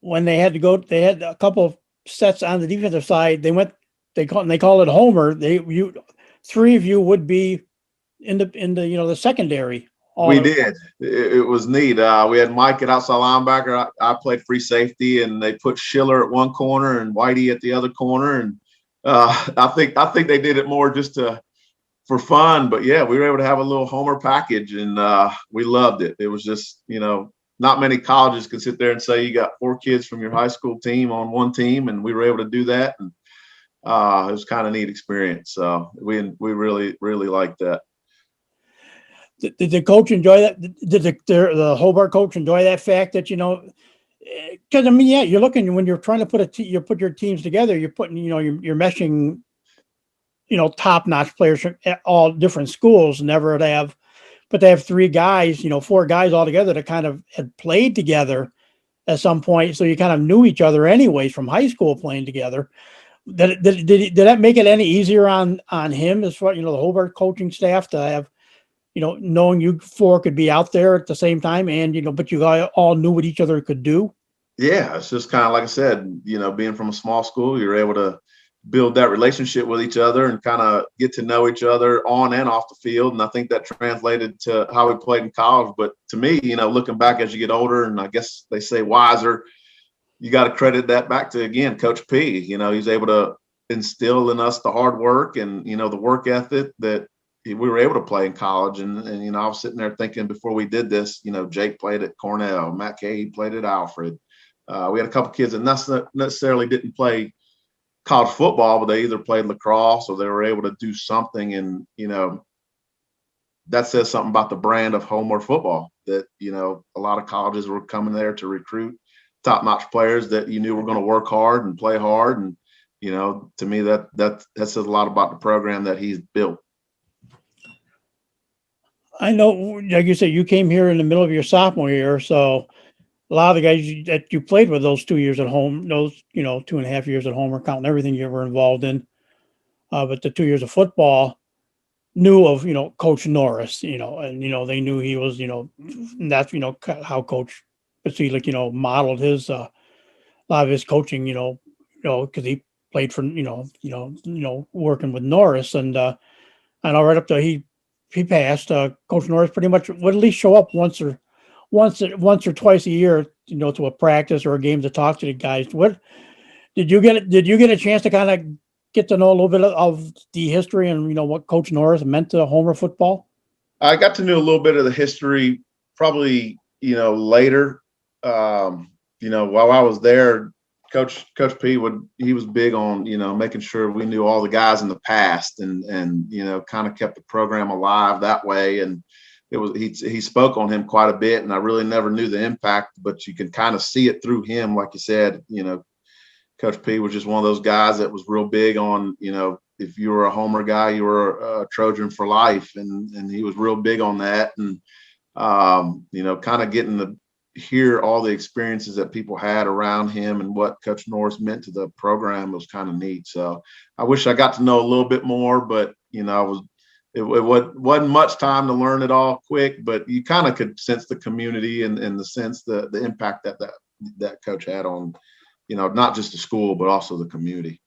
Speaker 1: when they had a couple of sets on the defensive side. They call it Homer. Three of you would be in the secondary.
Speaker 2: We did. It was neat. We had Mike at outside linebacker. I played free safety, and they put Schiller at one corner and Whitey at the other corner. And I think they did it more just for fun. But yeah, we were able to have a little Homer package, and we loved it. It was just, not many colleges could sit there and say you got 4 kids from your high school team on one team, and we were able to do that. And it was kind of a neat experience. So we really, really liked that.
Speaker 1: Did the coach enjoy that? Did the Hobart coach enjoy that fact that, because you're looking when you're trying to put your teams together, you're putting, you're meshing, top-notch players from all different schools, but they have 3 guys, 4 guys all together that kind of had played together at some point. So you kind of knew each other anyways from high school playing together. Did that make it any easier on him as far, the Hobart coaching staff to have, knowing you 4 could be out there at the same time and, but you all knew what each other could do?
Speaker 2: Yeah, it's just kind of like I said, being from a small school, you're able to build that relationship with each other and kind of get to know each other on and off the field. And I think that translated to how we played in college. But to me, looking back as you get older, and I guess they say wiser, you got to credit that back to, again, Coach P. He's able to instill in us the hard work and, the work ethic that we were able to play in college. And I was sitting there thinking before we did this, Jake played at Cornell, Matt Cahey played at Alfred. We had a couple kids that necessarily didn't play college football, but they either played lacrosse or they were able to do something. And, that says something about the brand of Homer football, that, a lot of colleges were coming there to recruit top-notch players that you knew were going to work hard and play hard. And, to me, that says a lot about the program that he's built.
Speaker 1: I know, like you said, you came here in the middle of your sophomore year, so a lot of the guys that you played with those 2 years at home, those 2.5 years at home, are counting everything you were involved in. But the 2 years of football knew of Coach Norris, and they knew he was that's how Coach Basilic modeled his a lot of his coaching, because he played for working with Norris, and I know right up to he passed. Coach Norris pretty much would at least show up once or twice a year, to a practice or a game to talk to the guys. What did you get a chance to kind of get to know a little bit of the history and what Coach Norris meant to Homer football?
Speaker 2: I got to know a little bit of the history probably, later. While I was there, Coach P he was big on, making sure we knew all the guys in the past and kind of kept the program alive that way. And he spoke on him quite a bit, and I really never knew the impact, but you can kind of see it through him. Like you said, Coach P was just one of those guys that was real big on, if you were a Homer guy, you were a Trojan for life. And he was real big on that. And, kind of getting to hear all the experiences that people had around him and what Coach Norris meant to the program was kind of neat. So I wish I got to know a little bit more, but, it wasn't much time to learn it all quick, but you kind of could sense the community and the sense, the impact that coach had on, not just the school, but also the community.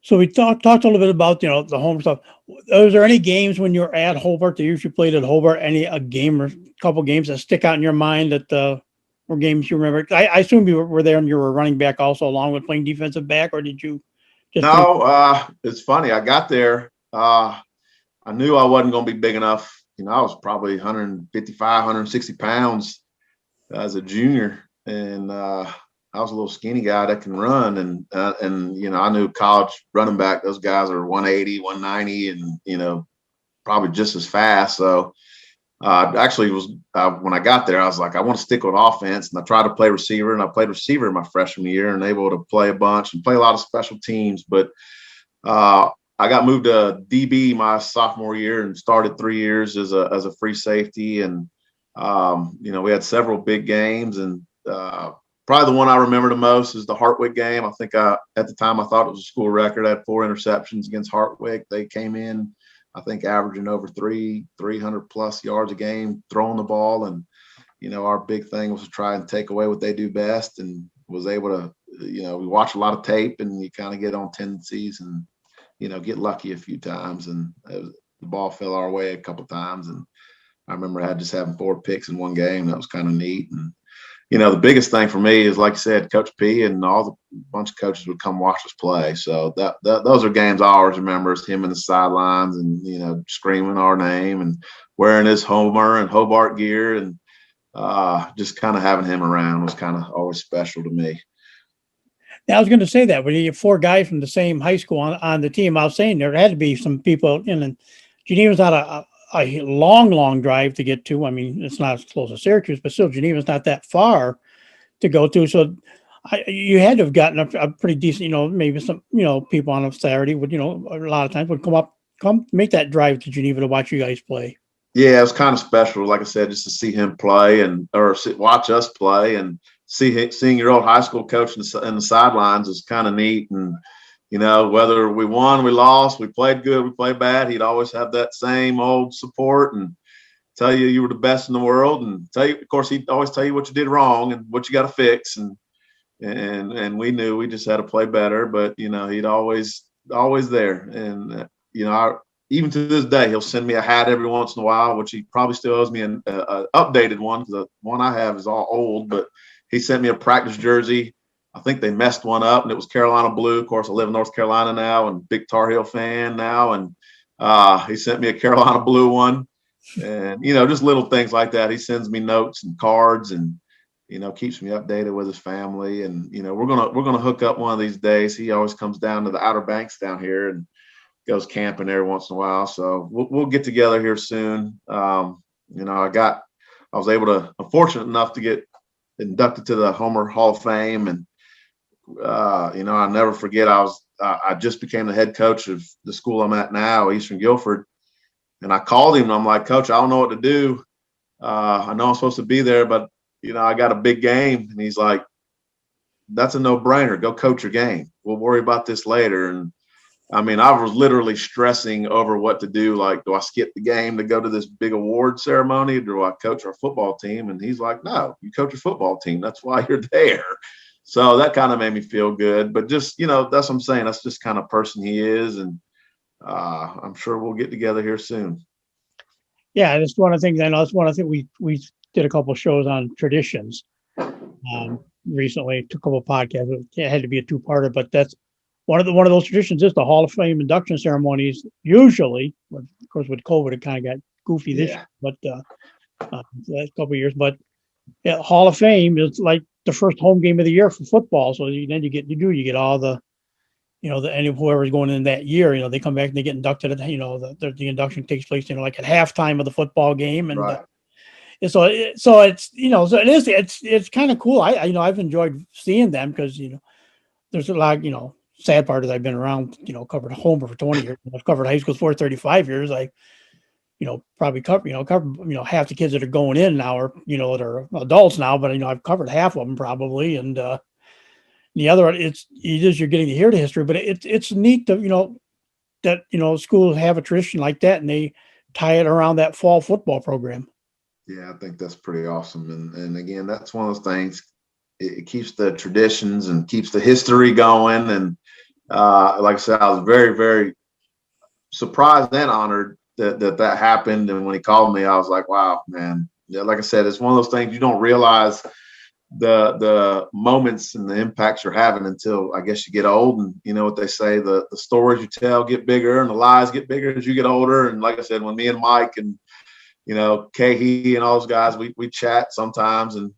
Speaker 1: So we talked a little bit about the home stuff. Was there any games when you were at Hobart that you usually played at Hobart? A game or couple games that stick out in your mind that were games you remember? I assume you were there and you were running back also along with playing defensive back, or did you just?
Speaker 2: No, it's funny. I got there. I knew I wasn't going to be big enough. I was probably 155, 160 pounds as a junior, and I was a little skinny guy that can run, and I knew college running back, those guys are 180, 190, and probably just as fast. So actually was when I got there, I was like, I want to stick with offense, and I tried to play receiver, and I played receiver my freshman year, and able to play a bunch and play a lot of special teams. But I got moved to DB my sophomore year and started 3 years as a free safety, and we had several big games, and probably the one I remember the most is the Hartwick game. I think at the time I thought it was a school record. I had 4 interceptions against Hartwick. They came in, I think, averaging over 300 plus yards a game throwing the ball. And, our big thing was to try and take away what they do best, and was able to, we watch a lot of tape, and you kind of get on tendencies and, get lucky a few times. And the ball fell our way a couple of times. And I remember just having 4 picks in one game. That was kind of neat. And, the biggest thing for me is, like I said, Coach P and all the bunch of coaches would come watch us play. So those are games I always remember, is him in the sidelines and, screaming our name and wearing his Homer and Hobart gear, and just kind of having him around was kind of always special to me.
Speaker 1: Now, I was going to say that when you have 4 guys from the same high school on the team, I was saying there had to be some people in, and Geneva's not a long drive to get to. I mean, it's not as close as Syracuse, but still, Geneva's not that far to go to. So you had to have gotten a pretty decent, maybe some, people on a Saturday would, a lot of times would come make that drive to Geneva to watch you guys play.
Speaker 2: Yeah, it was kind of special, like I said, just to see him play or watch us play, and seeing your old high school coach in the sidelines is kind of neat. And, whether we won, we lost, we played good, we played bad, he'd always have that same old support and tell you were the best in the world, and tell you, of course, he'd always tell you what you did wrong and what you got to fix. And we knew we just had to play better, but, he'd always there. And, even to this day, he'll send me a hat every once in a while, which he probably still owes me an updated one, because the one I have is all old, but he sent me a practice jersey. I think they messed one up, and it was Carolina blue. Of course, I live in North Carolina now and big Tar Heel fan now. And he sent me a Carolina blue one, and, just little things like that. He sends me notes and cards, and, keeps me updated with his family. And, we're going to hook up one of these days. He always comes down to the Outer Banks down here and goes camping every once in a while. So we'll get together here soon. I'm fortunate enough to get inducted to the Homer Hall of Fame. And, I'll never forget, I just became the head coach of the school I'm at now, Eastern Guilford. And I called him and I'm like, Coach, I don't know what to do. I know I'm supposed to be there, but, I got a big game. And he's like, that's a no-brainer. Go coach your game. We'll worry about this later. And I mean, I was literally stressing over what to do. Like, do I skip the game to go to this big award ceremony? Do I coach our football team? And he's like, no, you coach your football team. That's why you're there. So that kind of made me feel good. But just, that's what I'm saying. That's just kind of person he is. And, I'm sure we'll get together here soon.
Speaker 1: Yeah, that's one of the things I know. That's one of the things we did a couple of shows on traditions recently. Took a couple of podcasts. It had to be a two-parter, but that's one of those traditions is the Hall of Fame induction ceremonies. Usually, of course, with COVID, it kind of got goofy this year,
Speaker 2: Yeah.
Speaker 1: but the last couple of years. But yeah, Hall of Fame is like the first home game of the year for football. So then you get all the any whoever's going in that year, they come back and they get inducted. The induction takes place, like at halftime of the football game,
Speaker 2: Right.
Speaker 1: and so it's so it's kind of cool. I've enjoyed seeing them because there's a lot sad part is I've been around covered Homer for 20 years. I've covered high school for 35 years. I probably cover half the kids that are going in now are that are adults now, but I've covered half of them probably, and the other you're getting to hear the history, but it's neat to that schools have a tradition like that and they tie it around that fall football program.
Speaker 2: Yeah, I think that's pretty awesome. And again, that's one of those things. It keeps the traditions and keeps the history going. And like I said, I was very, very surprised and honored that happened. And when he called me, I was like, wow, man. Yeah, like I said, it's one of those things you don't realize the moments and the impacts you're having until I guess you get old. And you know what they say, the stories you tell get bigger and the lies get bigger as you get older. And like I said, when me and Mike and Kahee and all those guys, we chat sometimes. And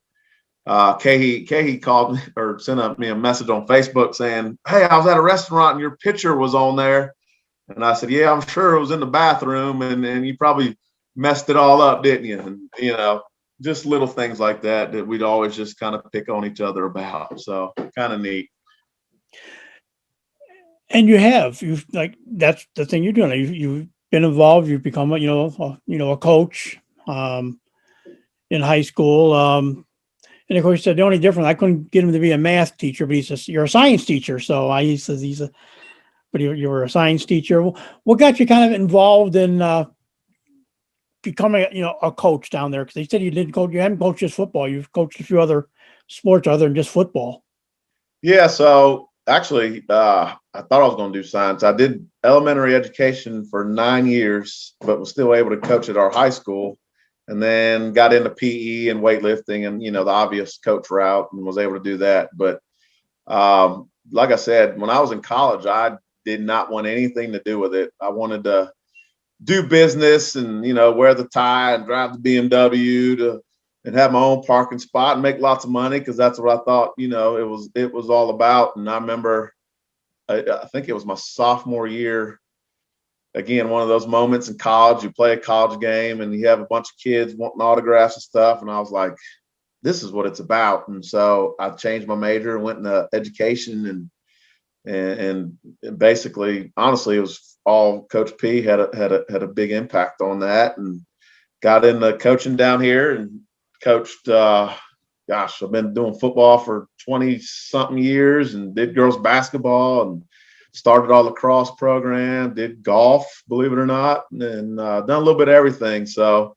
Speaker 2: Kahee called me or sent me a message on Facebook saying, "Hey, I was at a restaurant and your picture was on there." And I said, "Yeah, I'm sure it was in the bathroom and you probably messed it all up, didn't you?" And just little things like that we'd always just kind of pick on each other about. So kind of neat.
Speaker 1: And you've like that's the thing you're doing. You've been involved. You've become a coach in high school. And of course, he said the only difference I couldn't get him to be a math teacher, but he says you're a science teacher. So he says but you were a science teacher. What got you kind of involved in becoming a coach down there? Because they said you didn't coach. You hadn't coached just football. You've coached a few other sports other than just football.
Speaker 2: Yeah, so actually, I thought I was going to do science. I did elementary education for 9 years, but was still able to coach at our high school. And then got into PE and weightlifting and, the obvious coach route and was able to do that. But like I said, when I was in college, I did not want anything to do with it. I wanted to do business and, wear the tie and drive the BMW and have my own parking spot and make lots of money because that's what I thought, it was all about. And I remember, I think it was my sophomore year. Again, one of those moments in college, you play a college game and you have a bunch of kids wanting autographs and stuff. And I was like, this is what it's about. And so I changed my major and went into education and basically, honestly, it was all Coach P had a big impact on that and got into coaching down here and coached, I've been doing football for 20 something years and did girls basketball and started our lacrosse program, did golf, believe it or not, and done a little bit of everything. So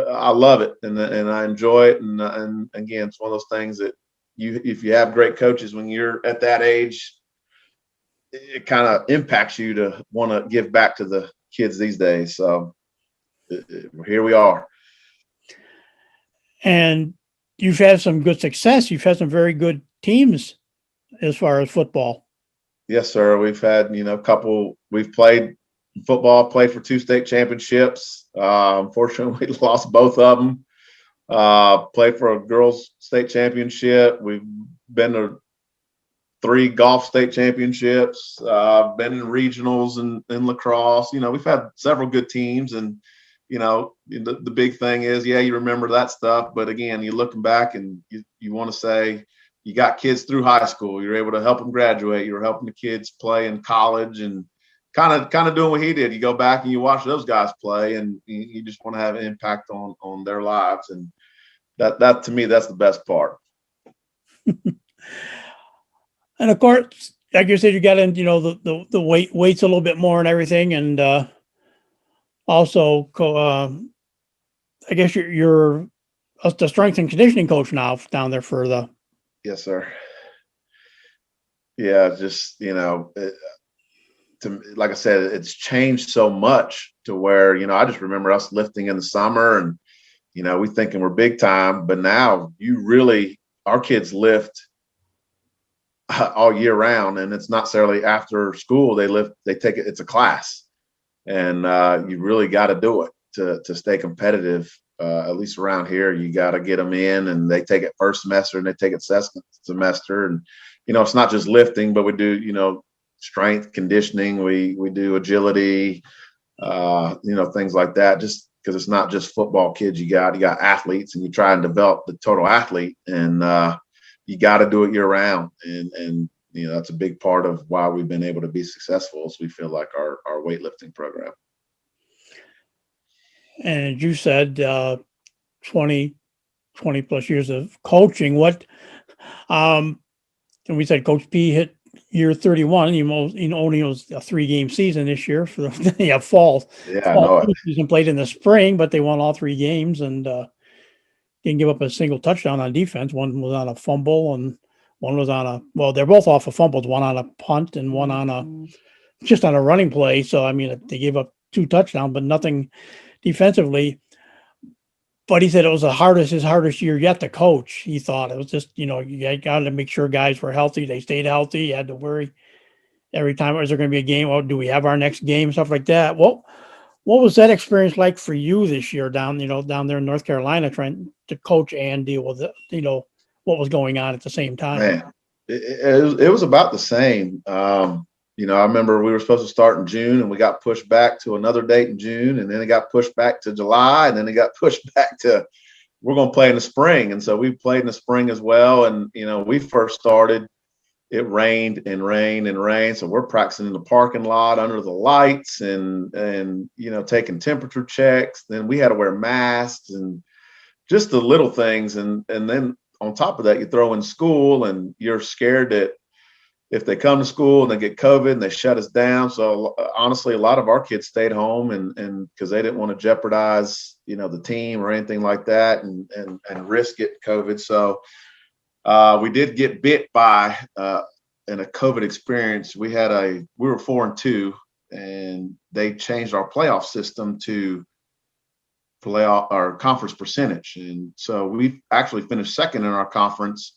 Speaker 2: I love it and I enjoy it. And again, it's one of those things that if you have great coaches when you're at that age, it kind of impacts you to want to give back to the kids these days. So here we are.
Speaker 1: And you've had some good success. You've had some very good teams as far as football.
Speaker 2: Yes, sir. We've had, we've played football, played for 2 state championships. Unfortunately, we lost both of them. Played for a girls' state championship. We've been to 3 golf state championships. Been in regionals and in lacrosse. We've had several good teams, and the big thing is, yeah, you remember that stuff, but again, you're looking back and you want to say you got kids through high school. You're able to help them graduate. You're helping the kids play in college and kind of doing what he did. You go back and you watch those guys play, and you just want to have an impact on their lives, and that to me, that's the best part.
Speaker 1: And of course, like you said, you got into the weights a little bit more and everything, and also I guess you're the strength and conditioning coach now down there for the.
Speaker 2: Yes, sir. Yeah, just like I said, it's changed so much to where, I just remember us lifting in the summer and, we thinking we're big time, but now our kids lift all year round, and it's not necessarily after school. They take it. It's a class, and you really got to do it to stay competitive. At least around here, you got to get them in, and they take it first semester and they take it second semester. And, it's not just lifting, but we do, strength conditioning. We do agility, things like that, just because it's not just football kids. You got athletes, and you try and develop the total athlete, and you got to do it year round. And that's a big part of why we've been able to be successful, is we feel like our weightlifting program.
Speaker 1: And as you said, 20 plus years of coaching. And we said Coach P hit year 31. Only was a 3-game season this year for the fall.
Speaker 2: Yeah, I know it.
Speaker 1: Season played in the spring, but they won all 3 games and didn't give up a single touchdown on defense. One was on a fumble and one was they're both off of fumbles, one on a punt and one on just on a running play. So, I mean, they gave up 2 touchdowns, but nothing defensively. But he said it was his hardest year yet to coach. He thought it was just, you got to make sure guys were healthy. They stayed healthy. You had to worry every time. Is there going to be a game? Oh, do we have our next game? Stuff like that. Well, what was that experience like for you this year down there in North Carolina, trying to coach and deal with it, what was going on at the same time?
Speaker 2: Man, it was about the same. I remember we were supposed to start in June, and we got pushed back to another date in June, and then it got pushed back to July, and then it got pushed back to we're going to play in the spring. And so we played in the spring as well. And, we first started, it rained and rained and rained. So we're practicing in the parking lot under the lights and taking temperature checks. Then we had to wear masks and just the little things. And then on top of that, you throw in school, and you're scared that if they come to school and they get COVID and they shut us down. So honestly, a lot of our kids stayed home and because they didn't want to jeopardize, the team or anything like that and risk getting COVID. So we did get bit by in a COVID experience. We were 4-2, and they changed our playoff system to playoff our conference percentage. And so we actually finished second in our conference,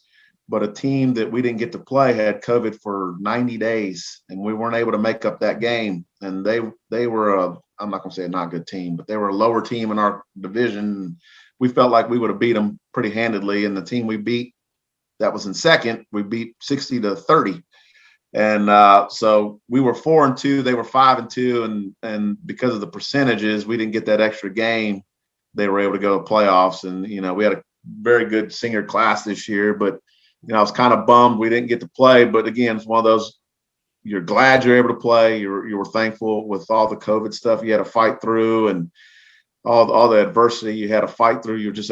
Speaker 2: but a team that we didn't get to play had COVID for 90 days, and we weren't able to make up that game. And they were I'm not going to say a not good team, but they were a lower team in our division. We felt like we would have beat them pretty handedly. And the team we beat that was in second, we beat 60-30. And so we were 4-2, they were 5-2. And because of the percentages, we didn't get that extra game. They were able to go to playoffs. And, we had a very good senior class this year, but I was kind of bummed we didn't get to play. But again, it's one of those, you're glad you're able to play. You were thankful with all the COVID stuff you had to fight through and all the adversity you had to fight through. You're just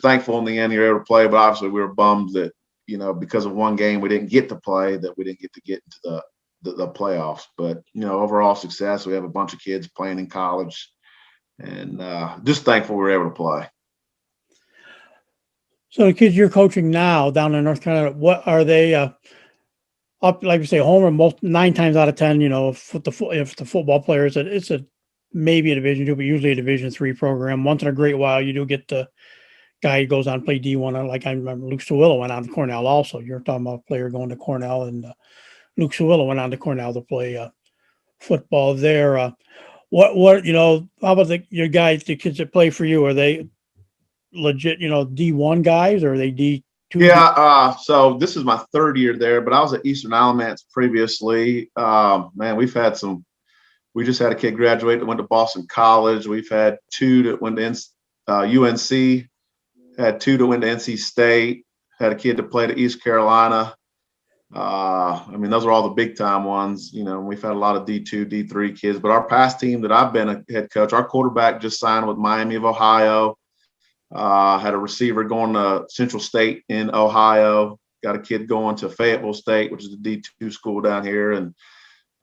Speaker 2: thankful in the end you're able to play. But obviously we were bummed that, because of one game we didn't get to play, that we didn't get into the playoffs. But, overall success. We have a bunch of kids playing in college, and just thankful we were able to play.
Speaker 1: So the kids you're coaching now down in North Carolina, what are they up, like you say, home 9 times out of 10, if the football players, it's maybe a Division II, but usually a Division III program. Once in a great while, you do get the guy who goes on to play D1. Like I remember Luke Sewillow went on to Cornell also. You're talking about a player going to Cornell, and Luke Sewillow went on to Cornell to play football there. How about your guys, the kids that play for you? Are they legit, D1 guys, or are they D2?
Speaker 2: Yeah, so this is my 3rd year there, but I was at Eastern Alamance previously. Man, we just had a kid graduate that went to Boston College. We've had 2 that went to UNC, had 2 that went to NC State, had a kid that played at East Carolina. Those are all the big time ones. We've had a lot of D2, D3 kids, but our past team that I've been a head coach, our quarterback just signed with Miami of Ohio. Had a receiver going to Central State in Ohio. Got a kid going to Fayetteville State, which is a D2 school down here. And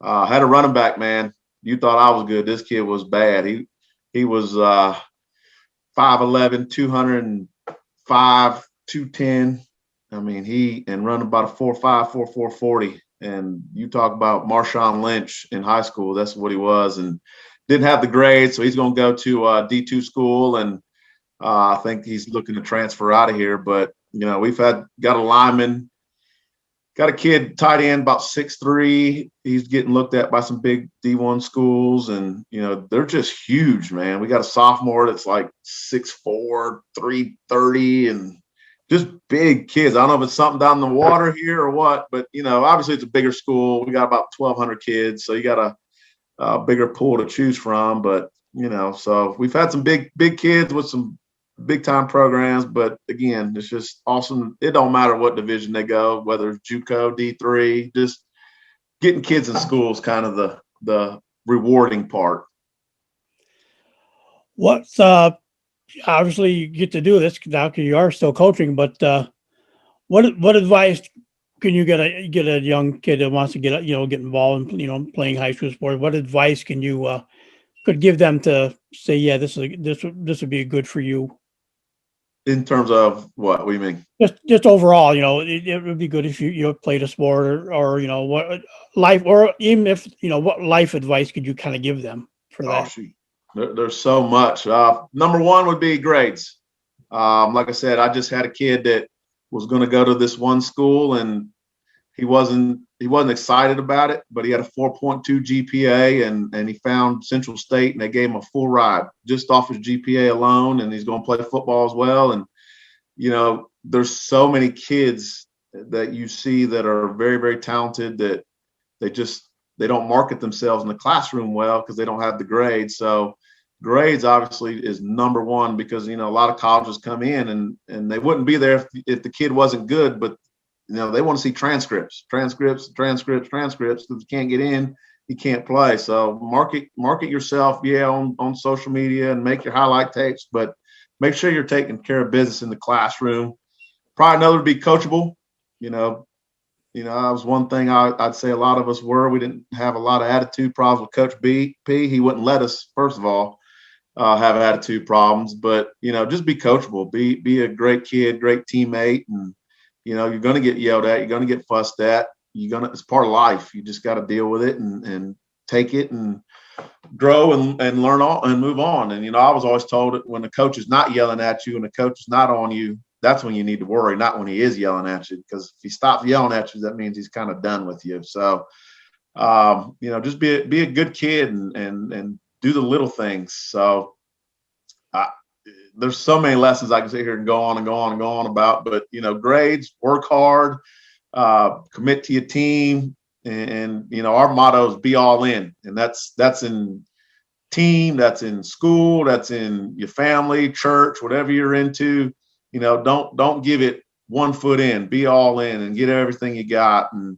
Speaker 2: had a running back, man. You thought I was good. This kid was bad. He was 5'11", 205, 210. He running about a 4.5, 4.40. And you talk about Marshawn Lynch in high school, that's what he was, and didn't have the grades, so he's going to go to D2 school, and I think he's looking to transfer out of here. But we've got a lineman, got a kid tight end about 6'3". He's getting looked at by some big D1 schools, and they're just huge, man. We got a sophomore that's like 6'4", 330, and just big kids. I don't know if it's something down the water here or what, but obviously it's a bigger school. We got about 1,200 kids, so you got a bigger pool to choose from. But so we've had some big kids with some big time programs, but again, it's just awesome. It don't matter what division they go, whether it's JUCO, D3, just getting kids in school is kind of the rewarding part.
Speaker 1: What's obviously you get to do this now because you are still coaching, but what advice can you get a young kid that wants to get involved in playing high school sports? What advice can you could give them to say, yeah, this would be good for you?
Speaker 2: In terms of what do you mean?
Speaker 1: Just overall, it would be good if you played a sport or what life, or even if what life advice could you kind of give them for that?
Speaker 2: Oh, shoot. There's so much. Number one would be grades. Like I said, I just had a kid that was going to go to this one school, and he wasn't excited about it, but he had a 4.2 GPA, and he found Central State, and they gave him a full ride just off his GPA alone, and he's going to play football as well. And there's so many kids that you see that are very, very talented that they don't market themselves in the classroom well because they don't have the grades. So grades obviously is number one, because a lot of colleges come in and they wouldn't be there if the kid wasn't good, but they want to see transcripts, because if you can't get in, you can't play. So market yourself, on social media, and make your highlight tapes, but make sure you're taking care of business in the classroom. Probably another would be coachable. That was one thing I'd say a lot of us were. We didn't have a lot of attitude problems with Coach P. He wouldn't let us, first of all, have attitude problems, but just be coachable, be a great kid, great teammate, and you're going to get yelled at, you're going to get fussed at, it's part of life. You just got to deal with it and take it and grow and learn on and move on. And I was always told that when the coach is not yelling at you and the coach is not on you, that's when you need to worry, not when he is yelling at you, because if he stops yelling at you, that means he's kind of done with you. So just be a good kid and do the little things. So there's so many lessons I can sit here and go on and go on and go on about, but grades, work hard, commit to your team, and our motto is be all in, and that's in team, that's in school, that's in your family, church, whatever you're into. Don't give it 1 foot in, be all in and get everything you got, and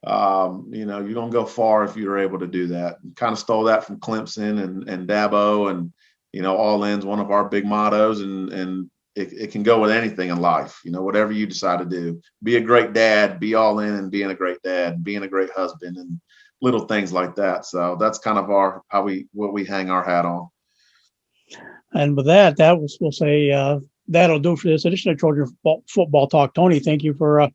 Speaker 2: you're gonna go far if you're able to do that. And kind of stole that from Clemson and Dabo, and all in's one of our big mottos, and it can go with anything in life. Whatever you decide to do, be a great dad, be all in and being a great dad, being a great husband, and little things like that. So that's kind of what we hang our hat on.
Speaker 1: And with we'll say that'll do for this edition of Trojan Football Talk. Tony, thank you for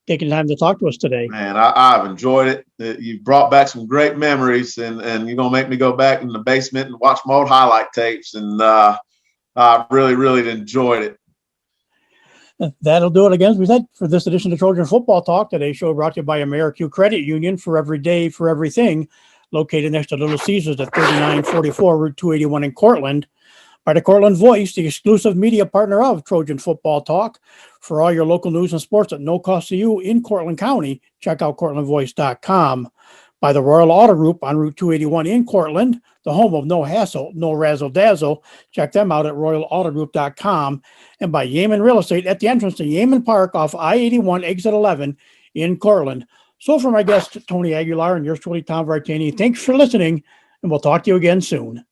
Speaker 1: taking time to talk to us today.
Speaker 2: Man, I've enjoyed it. You brought back some great memories, and you're going to make me go back in the basement and watch my old highlight tapes. And I really, really enjoyed it.
Speaker 1: That'll do it again, as we said, for this edition of Trojan Football Talk. Today's show brought to you by AmeriQ Credit Union, for every day, for everything, located next to Little Caesars at 3944 Route 281 in Cortland. By the Cortland Voice, the exclusive media partner of Trojan Football Talk. For all your local news and sports at no cost to you in Cortland County, check out CortlandVoice.com. By the Royal Auto Group on Route 281 in Cortland, the home of no hassle, no razzle-dazzle. Check them out at RoyalAutoGroup.com. And by Yeaman Real Estate at the entrance to Yeaman Park off I-81 exit 11 in Cortland. So for my guest, Tony Aguilar, and yours truly, Tom Vartani, thanks for listening, and we'll talk to you again soon.